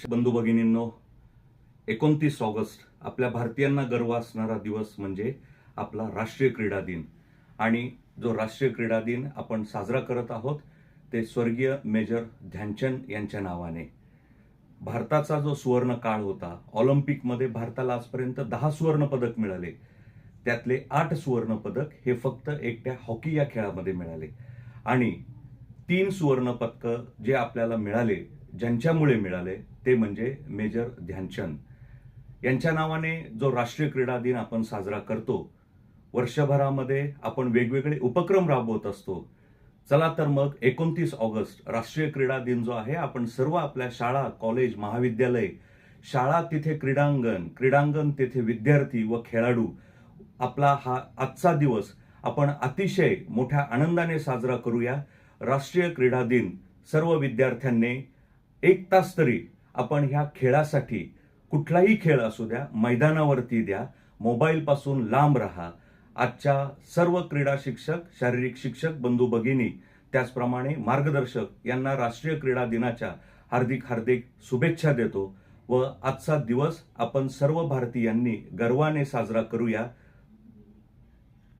बंधू भगिनींनो, 29 ऑगस्ट आपल्या भारतीयांना गर्व असणारा दिवस म्हणजे आपला राष्ट्रीय क्रीडा दिन. आणि जो राष्ट्रीय क्रीडा दिन आपण साजरा करत आहोत ते स्वर्गीय मेजर ध्यानचंद यांच्या नावाने. भारताचा जो सुवर्ण काळ होता, ऑलिम्पिकमध्ये भारताला आजपर्यंत 10 सुवर्ण पदक मिळाले. त्यातले 8 सुवर्ण पदक हे फक्त एकट्या हॉकी या खेळामध्ये मिळाले. आणि 3 सुवर्ण पदक जे आपल्याला मिळाले, ज्यांच्यामुळे मिळाले ते म्हणजे मेजर ध्यानचंद यांच्या नावाने जो राष्ट्रीय क्रीडा दिन आपण साजरा करतो. वर्षभरामध्ये आपण वेगवेगळे उपक्रम राबवत असतो. चला तर मग 29 ऑगस्ट राष्ट्रीय क्रीडा दिन जो आहे, आपण सर्व आपल्या शाळा, कॉलेज, महाविद्यालय, शाळा तिथे क्रीडांगण तिथे विद्यार्थी व खेळाडू, आपला हा आजचा दिवस आपण अतिशय मोठ्या आनंदाने साजरा करूया. राष्ट्रीय क्रीडा दिन सर्व विद्यार्थ्यांनी 1 तास तरी आपण ह्या खेळासाठी, कुठलाही खेळ असू द्या, मैदानावरती द्या. मोबाईल पासून लांब राहा. आजच्या सर्व क्रीडा शिक्षक, शारीरिक शिक्षक बंधू भगिनी, त्याचप्रमाणे मार्गदर्शक यांना राष्ट्रीय क्रीडा दिनाच्या हार्दिक हार्दिक शुभेच्छा देतो. व आजचा दिवस आपण सर्व भारतीयांनी गर्वाने साजरा करूया.